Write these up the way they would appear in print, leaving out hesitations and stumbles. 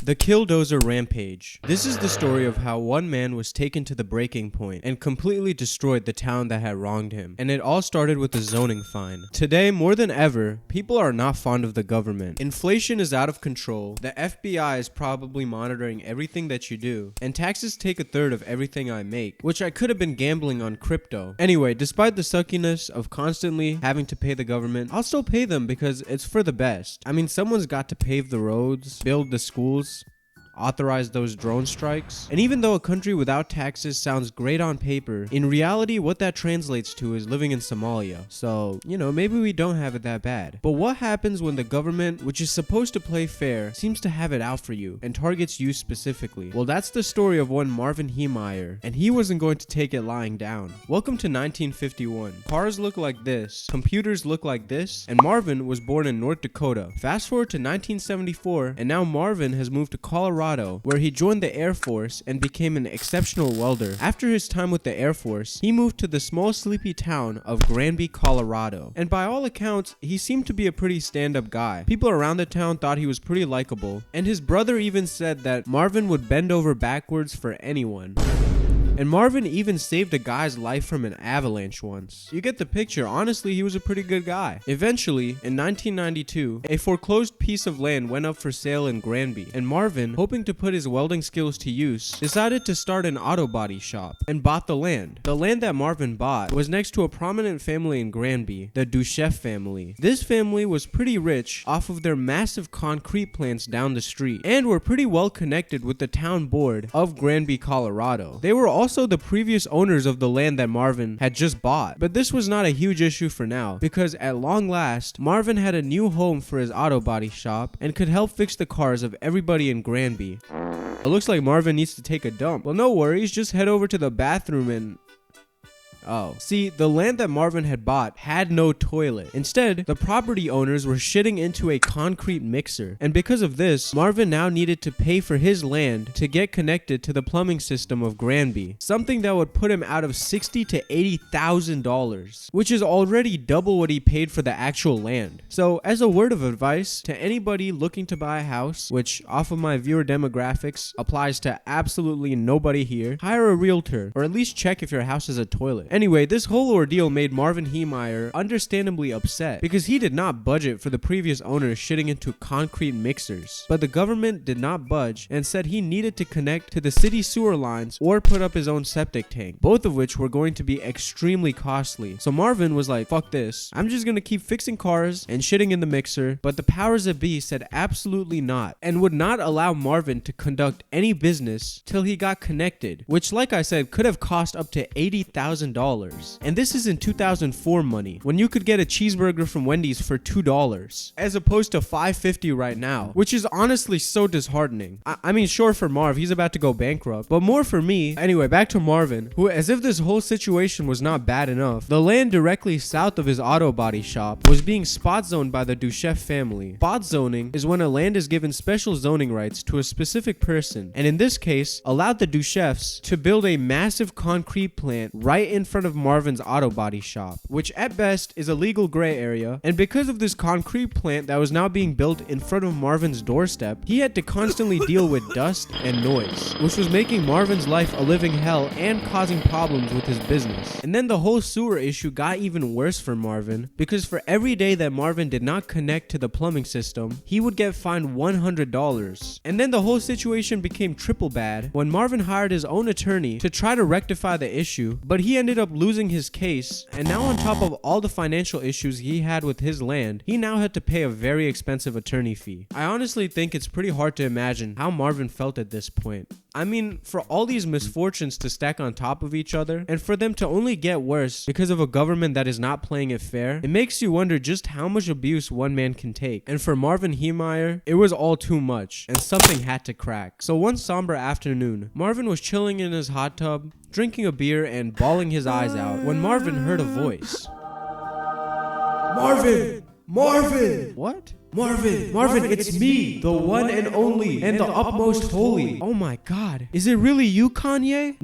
The Killdozer Rampage. This is the story of how one man was taken to the breaking point and completely destroyed the town that had wronged him. And it all started with a zoning fine. Today, more than ever, people are not fond of the government. Inflation is out of control, the FBI is probably monitoring everything that you do, and taxes take a third of everything I make, which I could have been gambling on crypto. Anyway, despite the suckiness of constantly having to pay the government, I'll still pay them because it's for the best. I mean, someone's got to pave the roads, build the schools, authorize those drone strikes. And even though a country without taxes sounds great on paper, in reality what that translates to is living in Somalia. So, you know, maybe we don't have it that bad. But what happens when the government, which is supposed to play fair, seems to have it out for you and targets you specifically? Well, that's the story of one Marvin Heemeyer, and he wasn't going to take it lying down. Welcome to 1951. Cars look like this, computers look like this, and Marvin was born in North Dakota. Fast forward to 1974, and now Marvin has moved to Colorado, where he joined the Air Force and became an exceptional welder. After his time with the Air Force, he moved to the small sleepy town of Granby, Colorado. And by all accounts, he seemed to be a pretty stand-up guy. People around the town thought he was pretty likable, and his brother even said that Marvin would bend over backwards for anyone. And Marvin even saved a guy's life from an avalanche once. You get the picture. Honestly, he was a pretty good guy. Eventually, in 1992, a foreclosed piece of land went up for sale in Granby, and Marvin, hoping to put his welding skills to use, decided to start an auto body shop and bought the land. The land that Marvin bought was next to a prominent family in Granby, the Didnt family. This family was pretty rich off of their massive concrete plants down the street, and were pretty well connected with the town board of Granby, Colorado. They were also the previous owners of the land that Marvin had just bought. But this was not a huge issue for now, because at long last, Marvin had a new home for his auto body shop and could help fix the cars of everybody in Granby. It looks like Marvin needs to take a dump. Well, no worries, just head over to the bathroom and... Oh. See, the land that Marvin had bought had no toilet. Instead, the property owners were shitting into a concrete mixer. And because of this, Marvin now needed to pay for his land to get connected to the plumbing system of Granby. Something that would put him out of $60,000 to $80,000, which is already double what he paid for the actual land. So, as a word of advice to anybody looking to buy a house, which off of my viewer demographics applies to absolutely nobody here, hire a realtor, or at least check if your house has a toilet. Anyway, this whole ordeal made Marvin Heemeyer understandably upset because he did not budget for the previous owners shitting into concrete mixers. But the government did not budge and said he needed to connect to the city sewer lines or put up his own septic tank, both of which were going to be extremely costly. So Marvin was like, fuck this, I'm just gonna keep fixing cars and shitting in the mixer. But the powers that be said absolutely not, and would not allow Marvin to conduct any business till he got connected, which, like I said, could have cost up to $80,000. And this is in 2004 money, when you could get a cheeseburger from Wendy's for $2, as opposed to $5.50 right now, which is honestly so disheartening. I mean, sure, for Marv, he's about to go bankrupt, but more for me. Anyway, back to Marvin, who, as if this whole situation was not bad enough, the land directly south of his auto body shop was being spot zoned by the Didnt family. Spot zoning is when a land is given special zoning rights to a specific person, and in this case, allowed the Didnts to build a massive concrete plant right in front of Marvin's auto body shop, which at best is a legal gray area. And because of this concrete plant that was now being built in front of Marvin's doorstep, he had to constantly deal with dust and noise, which was making Marvin's life a living hell and causing problems with his business. And then the whole sewer issue got even worse for Marvin, because for every day that Marvin did not connect to the plumbing system, he would get fined $100. And then the whole situation became triple bad when Marvin hired his own attorney to try to rectify the issue, but he ended up losing his case, and now on top of all the financial issues he had with his land, he now had to pay a very expensive attorney fee. I honestly think it's pretty hard to imagine how Marvin felt at this point. I mean, for all these misfortunes to stack on top of each other, and for them to only get worse because of a government that is not playing it fair, it makes you wonder just how much abuse one man can take. And for Marvin Heemeyer, it was all too much, and something had to crack. So one somber afternoon, Marvin was chilling in his hot tub, drinking a beer and bawling his eyes out, when Marvin heard a voice. Marvin! Marvin! What? Marvin, it's me, the one and only, and the utmost holy. Oh my God. Is it really you, Kanye?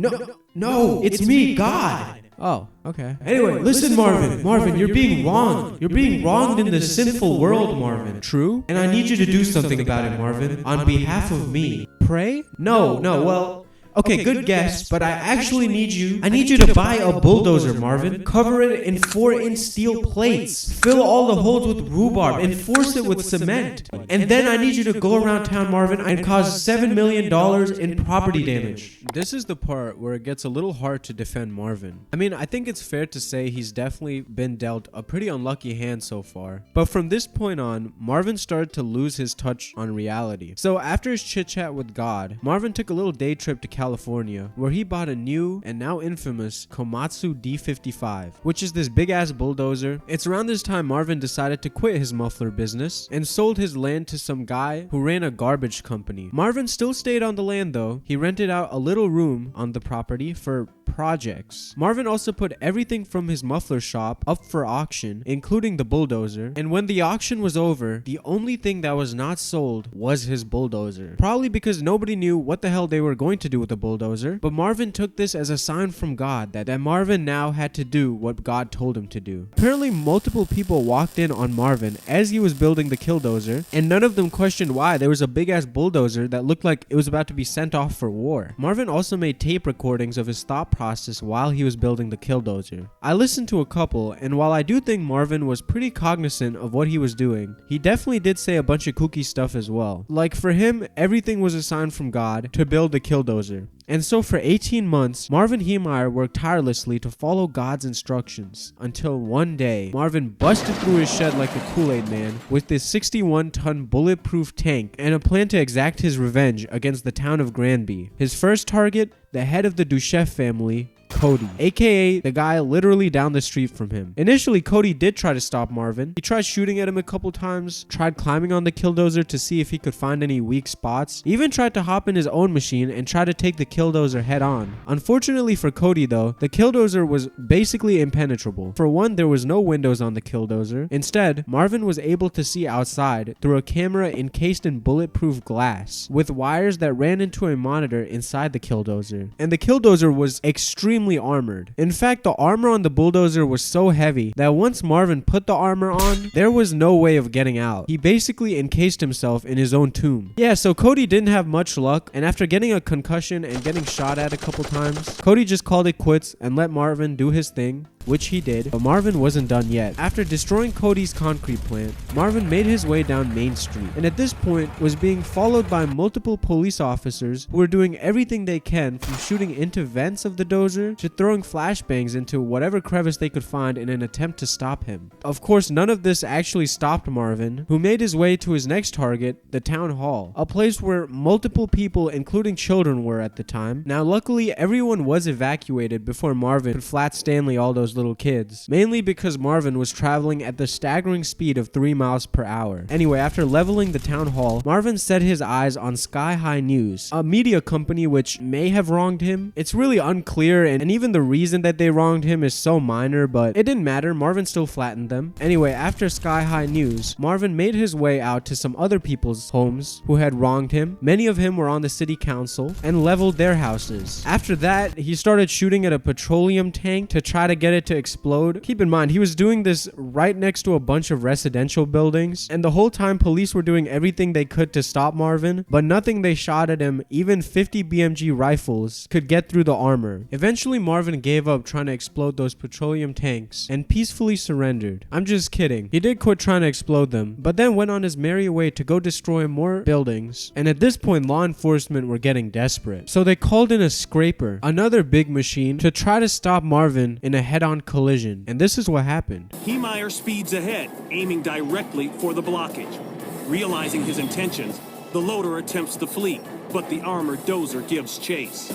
No, it's me, God. Oh, okay. Anyway, listen, Marvin. Marvin, you're being wronged. You're being wronged in this sinful world, Marvin. True? And I need you to do something about it, Marvin, on behalf of me. Pray? No, well... Okay, good guess, but I actually need you to buy a bulldozer, Marvin. Cover it in 4-inch steel plates. Fill all the holes with rhubarb and force it with cement. And then I need you to go around town, Marvin, and cause $7 million in property damage. This is the part where it gets a little hard to defend Marvin. I mean, I think it's fair to say he's definitely been dealt a pretty unlucky hand so far. But from this point on, Marvin started to lose his touch on reality. So after his chit-chat with God, Marvin took a little day trip to California, where he bought a new and now infamous Komatsu D55, which is this big ass bulldozer. It's around this time Marvin decided to quit his muffler business and sold his land to some guy who ran a garbage company. Marvin still stayed on the land though. He rented out a little room on the property for projects. Marvin also put everything from his muffler shop up for auction, including the bulldozer, and when the auction was over, the only thing that was not sold was his bulldozer. Probably because nobody knew what the hell they were going to do with the bulldozer, but Marvin took this as a sign from God that Marvin now had to do what God told him to do. Apparently multiple people walked in on Marvin as he was building the Killdozer, and none of them questioned why there was a big ass bulldozer that looked like it was about to be sent off for war. Marvin also made tape recordings of his thought process while he was building the Killdozer. I listened to a couple, and while I do think Marvin was pretty cognizant of what he was doing, he definitely did say a bunch of kooky stuff as well. Like for him, everything was a sign from God to build the Killdozer. And so for 18 months, Marvin Heemeyer worked tirelessly to follow God's instructions until one day, Marvin busted through his shed like a Kool-Aid man with this 61-ton bulletproof tank and a plan to exact his revenge against the town of Granby. His first target, the head of the Duchef family, Cody, aka the guy literally down the street from him. Initially, Cody did try to stop Marvin. He tried shooting at him a couple times, tried climbing on the Killdozer to see if he could find any weak spots, even tried to hop in his own machine and try to take the Killdozer head on. Unfortunately for Cody though, the Killdozer was basically impenetrable. For one, there was no windows on the Killdozer. Instead, Marvin was able to see outside through a camera encased in bulletproof glass, with wires that ran into a monitor inside the Killdozer. And the Killdozer was extremely armored. In fact, the armor on the bulldozer was so heavy that once Marvin put the armor on, there was no way of getting out. He basically encased himself in his own tomb. Yeah, so Cody didn't have much luck, and after getting a concussion and getting shot at a couple times, Cody just called it quits and let Marvin do his thing, which he did, but Marvin wasn't done yet. After destroying Cody's concrete plant, Marvin made his way down Main Street, and at this point was being followed by multiple police officers who were doing everything they can, from shooting into vents of the dozer to throwing flashbangs into whatever crevice they could find in an attempt to stop him. Of course, none of this actually stopped Marvin, who made his way to his next target, the town hall, a place where multiple people, including children, were at the time. Now, luckily, everyone was evacuated before Marvin could flat Stanley all those little kids, mainly because Marvin was traveling at the staggering speed of 3 miles per hour. Anyway, after leveling the town hall, Marvin set his eyes on Sky High News, a media company which may have wronged him. It's really unclear, and even the reason that they wronged him is so minor, but it didn't matter. Marvin still flattened them. Anyway, after Sky High News, Marvin made his way out to some other people's homes who had wronged him. Many of him were on the city council, and leveled their houses. After that, he started shooting at a petroleum tank to try to get it to explode. Keep in mind, he was doing this right next to a bunch of residential buildings, and the whole time police were doing everything they could to stop Marvin, but nothing they shot at him, even 50 BMG rifles, could get through the armor. Eventually, Marvin gave up trying to explode those petroleum tanks and peacefully surrendered. I'm just kidding. He did quit trying to explode them, but then went on his merry way to go destroy more buildings, and at this point, law enforcement were getting desperate. So they called in a scraper, another big machine, to try to stop Marvin in a head-on collision, and this is what happened. Heemeyer speeds ahead, aiming directly for the blockage. Realizing his intentions, the loader attempts to flee, but the armored dozer gives chase.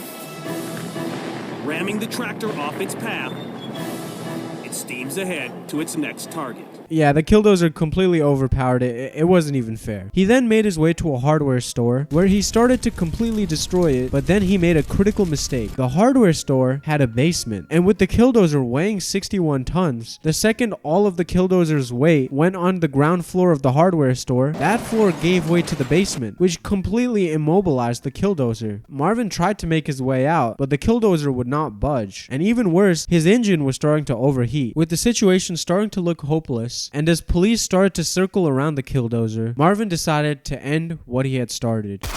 Ramming the tractor off its path, it steams ahead to its next target. Yeah, the Killdozer completely overpowered it. It wasn't even fair. He then made his way to a hardware store where he started to completely destroy it, but then he made a critical mistake. The hardware store had a basement, and with the Killdozer weighing 61 tons, the second all of the Killdozer's weight went on the ground floor of the hardware store, that floor gave way to the basement, which completely immobilized the Killdozer. Marvin tried to make his way out, but the Killdozer would not budge, and even worse, his engine was starting to overheat. With the situation starting to look hopeless, and as police started to circle around the Killdozer, Marvin decided to end what he had started.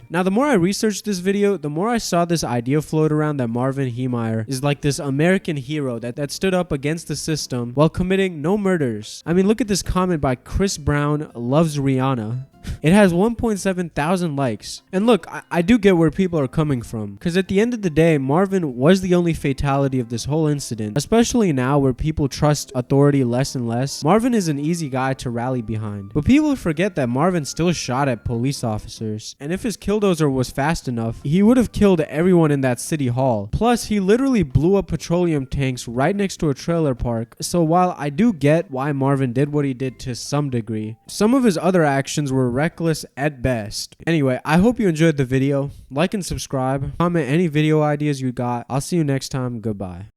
Now, the more I researched this video, the more I saw this idea float around that Marvin Heemeyer is like this American hero that stood up against the system while committing no murders. I mean, look at this comment by Chris Brown loves Rihanna. It has 1.7 thousand likes. And look, I do get where people are coming from, because at the end of the day, Marvin was the only fatality of this whole incident, especially now where people trust authority less and less. Marvin is an easy guy to rally behind. But people forget that Marvin still shot at police officers, and if his Killdozer was fast enough, he would have killed everyone in that city hall. Plus, he literally blew up petroleum tanks right next to a trailer park. So while I do get why Marvin did what he did to some degree, some of his other actions were reckless at best. Anyway, I hope you enjoyed the video. Like and subscribe. Comment any video ideas you got. I'll see you next time. Goodbye.